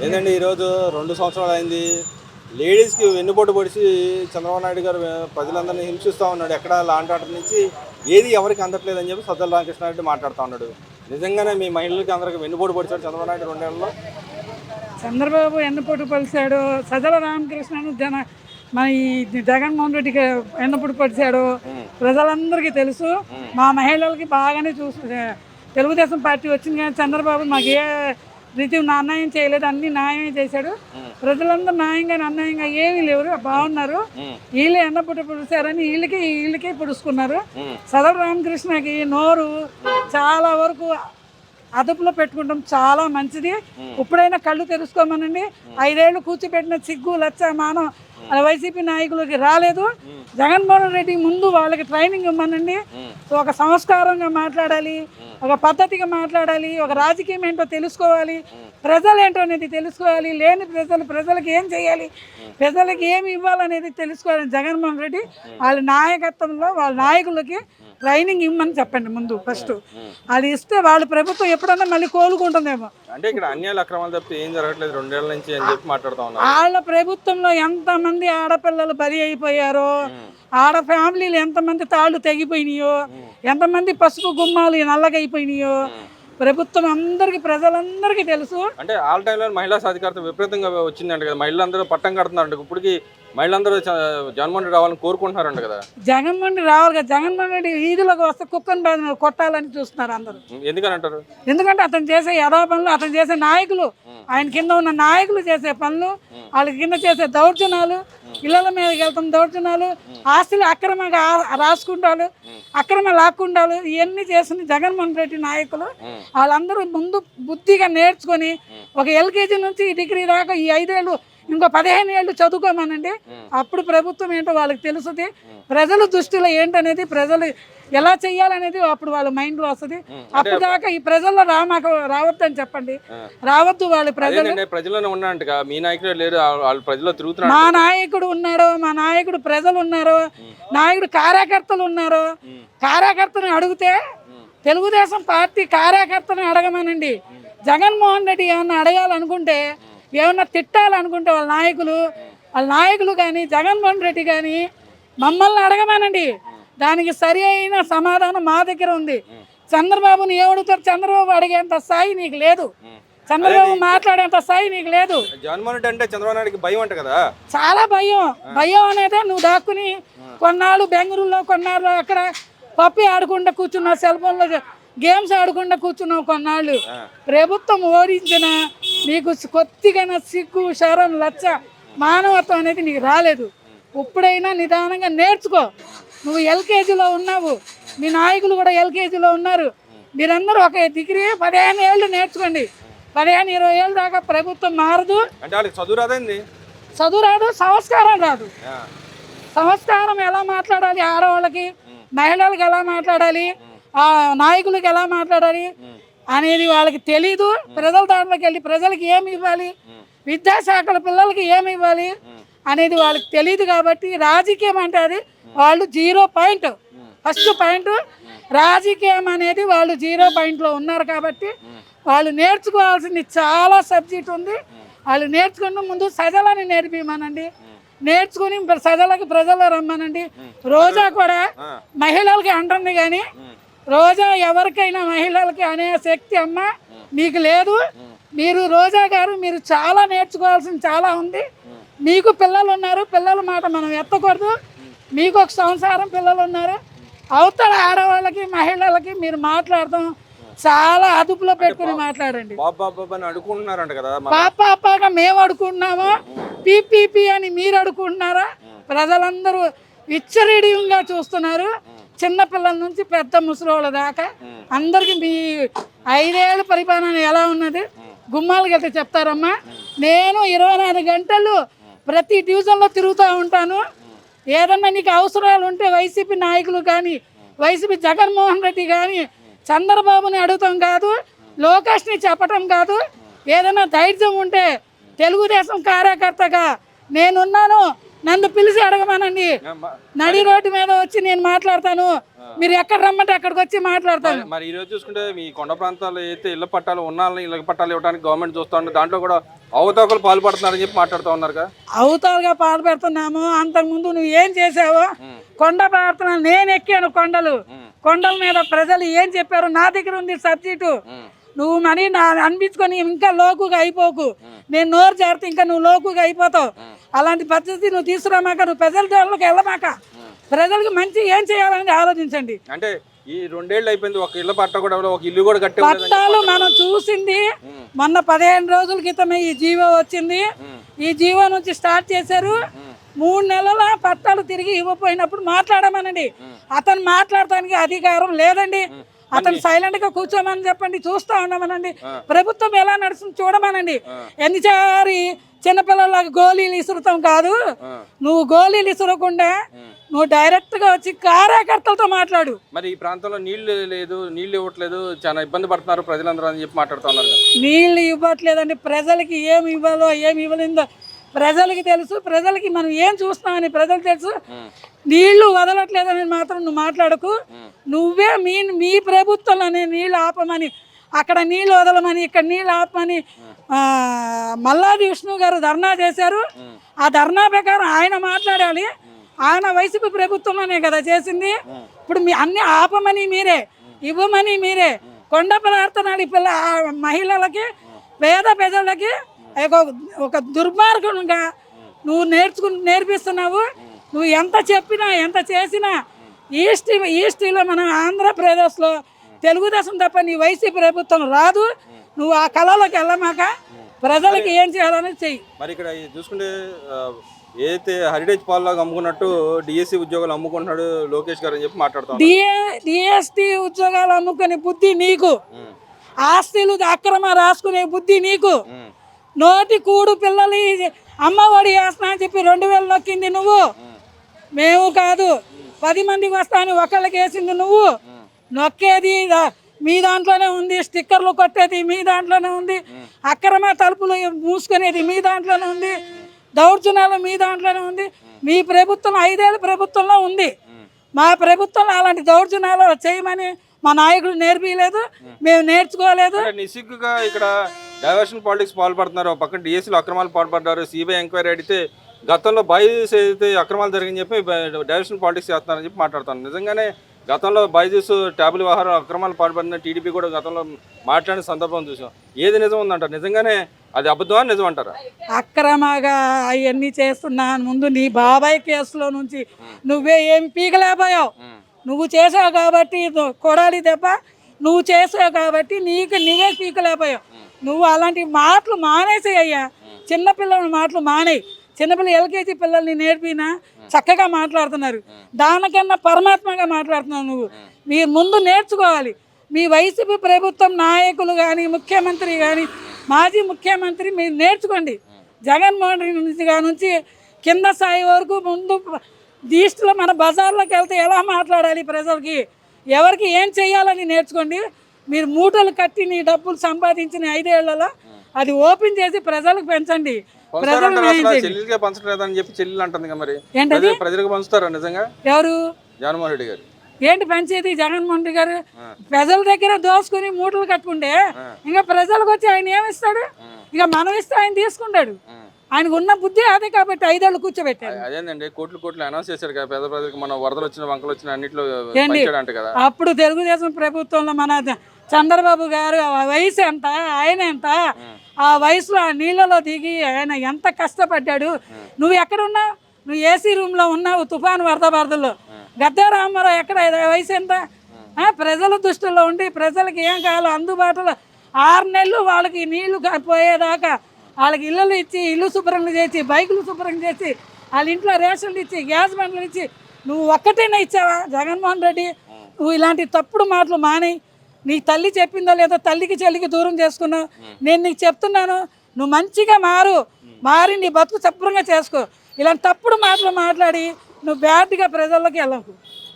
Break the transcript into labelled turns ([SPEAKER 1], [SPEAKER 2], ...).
[SPEAKER 1] ఏంటంటే ఈరోజు 2 సంవత్సరాలు అయింది. లేడీస్కి వెన్నుపోటు పొడిచి చంద్రబాబు నాయుడు గారు ప్రజలందరినీ హింసిస్తూ ఉన్నాడు. ఎక్కడ లాంటి ఆర్డర్ నుంచి ఏది ఎవరికి అందట్లేదని చెప్పి సజ్జల రామకృష్ణారెడ్డి మాట్లాడుతూ ఉన్నాడు. నిజంగానే మీ మహిళలకి అందరికి వెన్నుపోటు పొడిచాడు చంద్రబాబు నాయుడు 2 నెలల్లో.
[SPEAKER 2] చంద్రబాబు ఎన్నపోటు పలిచాడు, సజ్జల రామకృష్ణను మన ఈ జగన్మోహన్ రెడ్డికి ఎన్నపోటు పలిచాడు ప్రజలందరికీ తెలుసు. మా మహిళలకి బాగానే తెలుగుదేశం పార్టీ వచ్చింది కానీ చంద్రబాబు మాకు ఏ రీతి అన్యాయం చేయలేదు, అన్ని న్యాయమే చేశాడు. ప్రజలందరూ న్యాయంగా అన్యాయంగా ఏమీ లేరు, బాగున్నారు. వీళ్ళే ఎన్నపోటు పొడిచారని వీళ్ళకి పొడుచుకున్నారు. సజ్జల రామకృష్ణకి నోరు చాలా వరకు అదుపులో పెట్టుకుంటాం, చాలా మంచిది. ఇప్పుడైనా కళ్ళు తెలుసుకోమనండి. 5 ఏళ్ళు కూర్చోబెట్టిన సిగ్గు లచ్చ మానం వైసీపీ నాయకులకి రాలేదు. జగన్మోహన్ రెడ్డి ముందు వాళ్ళకి ట్రైనింగ్ ఇవ్వమనండి. ఒక సంస్కారంగా మాట్లాడాలి, ఒక పద్ధతిగా మాట్లాడాలి, ఒక రాజకీయం ఏంటో తెలుసుకోవాలి, ప్రజలు ఏంటో అనేది తెలుసుకోవాలి. లేని ప్రజలకు ఏం చేయాలి, ప్రజలకు ఏమి ఇవ్వాలనేది తెలుసుకోవాలి. జగన్మోహన్ రెడ్డి వాళ్ళ నాయకత్వంలో వాళ్ళ నాయకులకి ట్రైనింగ్ ఇవ్వమని చెప్పండి ముందు ఫస్ట్. అది ఇస్తే వాళ్ళ ప్రభుత్వం ఎప్పుడన్నా మళ్ళీ కోలుకుంటుందేమో.
[SPEAKER 1] అంటే ఇక్కడ అన్యాయాలు అక్రమాలు తప్పి ఏం జరగట్లేదు 2 ఏళ్ల నుంచి అని చెప్పి మాట్లాడుతూ ఉన్నారు.
[SPEAKER 2] వాళ్ళ ప్రభుత్వంలో ఎంతమంది ఆడపిల్లలు బలి అయిపోయారో, ఆడ ఫ్యామిలీలు ఎంతమంది తాళ్ళు తెగిపోయినాయో, ఎంతమంది పసుపు గుమ్మాలు నల్లగైపోయినాయో ప్రభుత్వం అందరికి ప్రజలందరికీ తెలుసు.
[SPEAKER 1] అంటే ఆల్ టైంలో మహిళా సాధికారత విపరీతంగా వచ్చిందంట కదా, మహిళలందరూ పట్టం కడుతున్నారంట. ఇప్పటికి మహిళలందరూ జగన్మోహన్ రెడ్డి రావాలని కోరుకుంటున్నారంట కదా.
[SPEAKER 2] జగన్మోహన్ రెడ్డి రావాలి కదా, జగన్మోహన్ రెడ్డి వీధిలోకి వస్తే కుక్కను కొట్టాలని చూస్తున్నారు అందరూ.
[SPEAKER 1] ఎందుకని అంటారు?
[SPEAKER 2] ఎందుకంటే అతను చేసే యథా పనులు, అతను చేసే నాయకులు, ఆయన కింద ఉన్న నాయకులు చేసే పనులు, వాళ్ళ కింద చేసే దౌర్జన్యాలు, ఇళ్ల మీదకి వెళ్తాం దౌర్జన్యాలు, ఆస్తులు అక్రమంగా రాసుకుంటారు, అక్రమ లాక్కుంటారు, ఇవన్నీ చేసిన జగన్మోహన్ రెడ్డి నాయకులు. వాళ్ళందరూ ముందు బుద్ధిగా నేర్చుకొని ఒక ఎల్కేజీ నుంచి డిగ్రీ దాకా ఈ 5 ఏళ్ళు ఇంకో 15 ఏళ్ళు చదువుకోమనండి. అప్పుడు ప్రభుత్వం ఏంటో వాళ్ళకి తెలుస్తుంది, ప్రజల దృష్టిలో ఏంటనేది, ప్రజలు ఎలా చెయ్యాలనేది అప్పుడు వాళ్ళ మైండ్లో వస్తుంది. అప్పుడు దాకా ఈ ప్రజల్లో రావద్దు అని చెప్పండి, రావద్దు. వాళ్ళు
[SPEAKER 1] ప్రజల్లోనే ఉన్నారంట, మీ నాయకుడు లేరు, వాళ్ళు ప్రజల్లో తిరుగుతున్నారు.
[SPEAKER 2] మా నాయకుడు ఉన్నాడు, మా నాయకుడు ప్రజలు ఉన్నారు, నాయకుడు కార్యకర్తలు ఉన్నారు. కార్యకర్తను అడిగితే తెలుగుదేశం పార్టీ కార్యకర్తను అడగమనండి. జగన్మోహన్ రెడ్డి ఏమన్నా అడగాలనుకుంటే, ఏమన్నా తిట్టాలనుకుంటే వాళ్ళ నాయకులు కానీ జగన్మోహన్ రెడ్డి కానీ మమ్మల్ని అడగమనండి. దానికి సరి అయిన సమాధానం మా దగ్గర ఉంది. చంద్రబాబుని ఏమడుగుతారు? చంద్రబాబు అడిగేంత స్థాయి నీకు లేదు, చంద్రబాబు మాట్లాడేంత స్థాయి నీకు లేదు.
[SPEAKER 1] జగన్మోహన్ రెడ్డి అంటే చంద్రబాబు నాయుడుకి భయం అంట కదా.
[SPEAKER 2] చాలా భయం అనేది నువ్వు దాక్కుని కొన్నాళ్ళు బెంగళూరులో, కొన్నాళ్ళు అక్కడ పప్పి ఆడకుండా కూర్చున్నావు, సెల్ ఫోన్లో గేమ్స్ ఆడకుండా కూర్చున్నావు కొన్నాళ్ళు. ప్రభుత్వం ఓడించిన నీకు కొద్దిగా సిగ్గు, శరం, లచ్చ, మానవత్వం అనేది నీకు రాలేదు. ఇప్పుడైనా నిదానంగా నేర్చుకో. నువ్వు ఎల్కేజీలో ఉన్నావు, మీ నాయకులు కూడా ఎల్కేజీలో ఉన్నారు. మీరందరూ ఒక డిగ్రీ 15 ఏళ్ళు నేర్చుకోండి. 15-20 ఏళ్ళ దాకా ప్రభుత్వం మారదు. చదువు రాదు, సంస్కారం రాదు. సంస్కారం ఎలా మాట్లాడాలి, ఆడవాళ్ళకి మహిళలకు ఎలా మాట్లాడాలి, నాయకులకు ఎలా మాట్లాడాలి అనేది వాళ్ళకి తెలీదు. ప్రజల దాంట్లోకి వెళ్ళి ప్రజలకు ఏమి ఇవ్వాలి, విద్యాశాఖల పిల్లలకి ఏమి ఇవ్వాలి అనేది వాళ్ళకి తెలియదు. కాబట్టి రాజకీయం అంటే అది వాళ్ళు 0 పాయింట్. ఫస్ట్ పాయింట్ రాజకీయం అనేది వాళ్ళు 0 పాయింట్లో ఉన్నారు. కాబట్టి వాళ్ళు నేర్చుకోవాల్సింది చాలా సబ్జెక్ట్ ఉంది. వాళ్ళు నేర్చుకున్న ముందు సజలని నేర్పిమనండి, నేర్చుకుని ప్రజల్లో రమ్మనండి. రోజా కూడా మహిళలకి అంటుంది కానీ రోజా ఎవరికైనా మహిళలకి అనే శక్తి అమ్మ మీకు లేదు. మీరు రోజా గారు మీరు చాలా నేర్చుకోవాల్సింది చాలా ఉంది. మీకు పిల్లలు ఉన్నారు, పిల్లల మాట మనం ఎత్తకూడదు. మీకు ఒక సంసారం, పిల్లలు ఉన్నారు. అవతల ఆడవాళ్ళకి మహిళలకి మీరు మాట్లాడతాం చాలా అదుపులో పెట్టుకుని మాట్లాడండి. పాపాగా మేము అడుకుంటున్నామో, పీపీపీ అని మీరు అడుకుంటున్నారా? ప్రజలందరూ విచ్చరీడియంగా చూస్తున్నారు, చిన్నపిల్లల నుంచి పెద్ద ముసలోళ్ళ దాకా అందరికి. మీ 5 ఏళ్ళ పరిపాలన ఎలా ఉన్నది గుమ్మాలకి వెళ్తే చెప్తారమ్మా. నేను 24 గంటలు ప్రతి డివిజన్లో తిరుగుతూ ఉంటాను. ఏదన్నా నీకు అవసరాలు ఉంటే వైసీపీ నాయకులు కానీ, వైసీపీ జగన్మోహన్ రెడ్డి కానీ చంద్రబాబుని అడుగుతాం కాదు, లోకేష్ని చెప్పటం కాదు. ఏదైనా ధైర్యం ఉంటే తెలుగుదేశం కార్యకర్తగా నేనున్నాను, నన్ను పిలిచి అడగమానండి. నడి రోడ్డు మీద వచ్చి నేను మాట్లాడతాను. మీరు ఎక్కడ రమ్మంటే అక్కడికి వచ్చి మాట్లాడతాను.
[SPEAKER 1] మరి ఈ రోజు చూసుకుంటే మీ కొండ ప్రాంతాల్లో అయితే ఇళ్ల పట్టాలు ఉన్నాలని ఇళ్ల పట్టాలు ఇవ్వడానికి గవర్నమెంట్ చూస్తా ఉంది, దాంట్లో కూడా అవతవకలు పాల్పడుతున్నారని చెప్పి మాట్లాడుతూ ఉన్నారు కదా.
[SPEAKER 2] అవతలుగా పాల్పడుతున్నాము. అంతకుముందు నువ్వు ఏం చేసావో కొండ ప్రార్థన నేను ఎక్కాను కొండల మీద ప్రజలు ఏం చెప్పారు నా దగ్గర ఉంది సబ్జెక్టు. నువ్వు మరి నా అనిపించుకొని ఇంకా లోకుగా అయిపోకు. నేను నోరు జారితే ఇంకా నువ్వు లోకుగా అయిపోతావు. అలాంటి పరిస్థితి నువ్వు తీసుకురామాక, నువ్వు ప్రజల జోళ్ళకి వెళ్ళమాక. ప్రజలకు మంచి ఏం చేయాలని ఆలోచించండి.
[SPEAKER 1] అంటే ఈ 2 ఏళ్ళు అయిపోయింది, ఒక ఇళ్ల పట్ట కూడా ఒక ఇల్లు కూడా కట్టే
[SPEAKER 2] పట్టాలు మనం చూసింది మొన్న 15 రోజుల క్రితమే ఈ జీవో వచ్చింది. ఈ జీవో నుంచి స్టార్ట్ చేశారు. 3 నెలల పట్టాలు తిరిగి ఇవ్వపోయినప్పుడు మాట్లాడమనండి. అతను మాట్లాడటానికి అధికారం లేదండి. అతను సైలెంట్ గా కూర్చోమని చెప్పండి, చూస్తా ఉండమనండి. ప్రభుత్వం ఎలా నడుస్తుంది చూడమనండి. ఎన్నిసారి చిన్నపిల్లలకి గోళీలు ఇసురుతాం కాదు, నువ్వు గోళీలు ఇసురకుండా నువ్వు డైరెక్ట్ గా వచ్చి కార్యకర్తలతో మాట్లాడు.
[SPEAKER 1] మరి ఈ ప్రాంతంలో నీళ్లు ఇవ్వట్లేదు, చాలా ఇబ్బంది పడుతున్నారు ప్రజలందరూ అని చెప్పి మాట్లాడుతున్నారు.
[SPEAKER 2] నీళ్లు ఇవ్వట్లేదండి. ప్రజలకి ఏమి ఇవ్వాలో ఏమి ఇవ్వలేదో ప్రజలకి తెలుసు. ప్రజలకి మనం ఏం చూస్తామని ప్రజలకు తెలుసు. నీళ్లు వదలట్లేదని మాత్రం నువ్వు మాట్లాడకు. నువ్వే మీ ప్రభుత్వంలోనే నీళ్లు ఆపమని, అక్కడ నీళ్లు వదలమని, ఇక్కడ నీళ్లు ఆపమని మల్లాది విష్ణు గారు ధర్నా చేశారు. ఆ ధర్నా ప్రకారం ఆయన మాట్లాడాలి. ఆయన వైసీపీ ప్రభుత్వంలోనే కదా చేసింది. ఇప్పుడు మీ అన్ని ఆపమని మీరే, ఇవ్వమని మీరే. కొండ ప్రార్థనలు పిల్ల మహిళలకి, పేద ప్రజలకి ఒక దుర్మార్గంగా నువ్వు నేర్పిస్తున్నావు. నువ్వు ఎంత చెప్పినా ఎంత చేసినా ఈస్టీలో మన ఆంధ్రప్రదేశ్లో తెలుగుదేశం తప్ప నీ వైసీపీ ప్రభుత్వం రాదు. నువ్వు ఆ కళలోకి వెళ్ళమాక ప్రజలకి ఏం చేయాలని చెయ్యి.
[SPEAKER 1] మరి ఇక్కడ చూసుకుంటే ఏదైతే హెరిటేజ్ పాల్లాగా అమ్ముకున్నట్టు డిఎస్సి ఉద్యోగాలు అమ్ముకుంటున్నాడు లోకేష్ గారు అని చెప్పి మాట్లాడుతాం.
[SPEAKER 2] డిఎస్టీ ఉద్యోగాలు అమ్ముకునే బుద్ధి నీకు, ఆస్తులు అక్రమ రాసుకునే బుద్ధి నీకు. నోటి కూడు పిల్లలు అమ్మఒడి వేస్తా అని చెప్పి 2000 నొక్కింది నువ్వు, మేము కాదు. 10 మందికి వస్తాను ఒకళ్ళకి వేసింది నువ్వు. నొక్కేది మీ దాంట్లోనే ఉంది, స్టిక్కర్లు కొట్టేది మీ దాంట్లోనే ఉంది, అక్రమ తలుపులు మూసుకునేది మీ దాంట్లోనే ఉంది, దౌర్జన్యాలు మీ దాంట్లోనే ఉంది. మీ ప్రభుత్వం 5 ఏళ్ళ ప్రభుత్వంలో ఉంది. మా ప్రభుత్వంలో అలాంటి దౌర్జన్యాలు చేయమని మా నాయకులు నేర్పించలేదు, మేము నేర్చుకోలేదు.
[SPEAKER 1] నిసిగ్గుగా ఇక్కడ డైవర్షన్ పాలిటిక్స్ పాల్పడుతున్నారు. పక్కన డిఎస్సీలో అక్రమాలు పాల్పడ్డారు. సిబిఐ ఎంక్వైరీ అడిగితే గతంలో బైజూస్ ఏదైతే అక్రమాలు జరిగిందని చెప్పి డైవర్షన్ పాలిటిక్స్ చేస్తున్నారని చెప్పి మాట్లాడుతాను. నిజంగానే గతంలో బైజూస్ ట్యాబుల్ వ్యవహారం అక్రమాలు పాల్పడిన టీడీపీ కూడా గతంలో మాట్లాడిన సందర్భం చూసాం. ఏది నిజం ఉందంటారు? నిజంగానే అది అబద్ధమా నిజం అంటారా?
[SPEAKER 2] అక్రమంగా అవన్నీ చేస్తున్నా ముందు నీ బాబాయ్ కేసులో నుంచి నువ్వే ఏమి పీకలేకపోయావు. నువ్వు చేసావు కాబట్టి కొడాలి దెబ్బ నువ్వు చేసావు కాబట్టి నీవే పీకలేకపోయావు. నువ్వు అలాంటి మాటలు మానేసాయి అయ్యా. చిన్నపిల్లల మాటలు మానేయి. చిన్నపిల్లలు ఎల్కేజీ పిల్లల్ని నేర్పినా చక్కగా మాట్లాడుతున్నారు. దానికన్నా పరమాత్మగా మాట్లాడుతున్నావు నువ్వు. మీరు ముందు నేర్చుకోవాలి. మీ వైసీపీ ప్రభుత్వం నాయకులు కానీ, ముఖ్యమంత్రి కానీ, మాజీ ముఖ్యమంత్రి మీరు నేర్చుకోండి. జగన్మోహన్ రెడ్డి నుంచి కింద స్థాయి వరకు ముందు దీస్టులో మన బజార్లోకి వెళ్తే ఎలా మాట్లాడాలి, ప్రజలకి ఎవరికి ఏం చేయాలని నేర్చుకోండి. మీరు మూటలు కట్టి నీ డబ్బులు సంపాదించిన 5 ఏళ్లలో అది ఓపెన్ చేసి ప్రజలకు పెంచండి.
[SPEAKER 1] చెల్లెలుగా పంచలేదని చెప్పి చెల్లెలు అంటుంది మరి ఏంటది? ప్రజలకు పంచుతారా నిజంగా?
[SPEAKER 2] ఎవరు?
[SPEAKER 1] జగన్మోహన్ రెడ్డి గారు.
[SPEAKER 2] ఏంటి పంచేది? జగన్మోహన్ రెడ్డి గారు ప్రజల దగ్గర దోసుకుని మూటలు కట్టుకుంటే ఇంకా ప్రజలకు వచ్చి ఆయన ఏమిస్తాడు? ఇక మనం ఇస్తే ఆయన తీసుకుంటాడు. ఆయనకు ఉన్న బుద్ధి అదే కాబట్టి 5 ఏళ్ళు కూర్చోబెట్టారు.
[SPEAKER 1] అదేనండి, కోట్లు అనౌన్స్ చేశారు కదా పేద ప్రజలకు. మన వరదలు వచ్చిన వంకలు వచ్చిన అన్నింటిలో కదా.
[SPEAKER 2] అప్పుడు తెలుగుదేశం ప్రభుత్వంలో మన చంద్రబాబు గారు వయసు ఎంత, ఆయన ఎంత, ఆ వయసులో ఆ నీళ్ళలో దిగి ఆయన ఎంత కష్టపడ్డాడు. నువ్వు ఎక్కడున్నావు? నువ్వు ఏసీ రూమ్లో ఉన్నావు తుఫాను వరదలో. గద్దే రామారావు ఎక్కడ వయసు ఎంత? ప్రజల దృష్టిలో ఉండి ప్రజలకు ఏం కావాలో అందుబాటులో 6 నెలలు వాళ్ళకి నీళ్లు పోయేదాకా వాళ్ళకి ఇళ్ళు ఇచ్చి, ఇల్లు శుభ్రంగా చేసి, బైకులు శుభ్రం చేసి, వాళ్ళ ఇంట్లో రేషన్లు ఇచ్చి, గ్యాస్ బండ్లు ఇచ్చి, నువ్వు ఒక్కటైనా ఇచ్చావా జగన్మోహన్ రెడ్డి? నువ్వు ఇలాంటి తప్పుడు మాటలు మాని. నీ తల్లి చెప్పిందో లేదో తల్లికి చెల్లికి దూరం చేసుకున్నావు. నేను నీకు చెప్తున్నాను, నువ్వు మంచిగా మారి నీ బతుకు శుభ్రంగా చేసుకో. ఇలాంటి తప్పుడు మాటలు మాట్లాడి నువ్వు బ్యాడ్గా ప్రజల్లోకి వెళ్ళకు.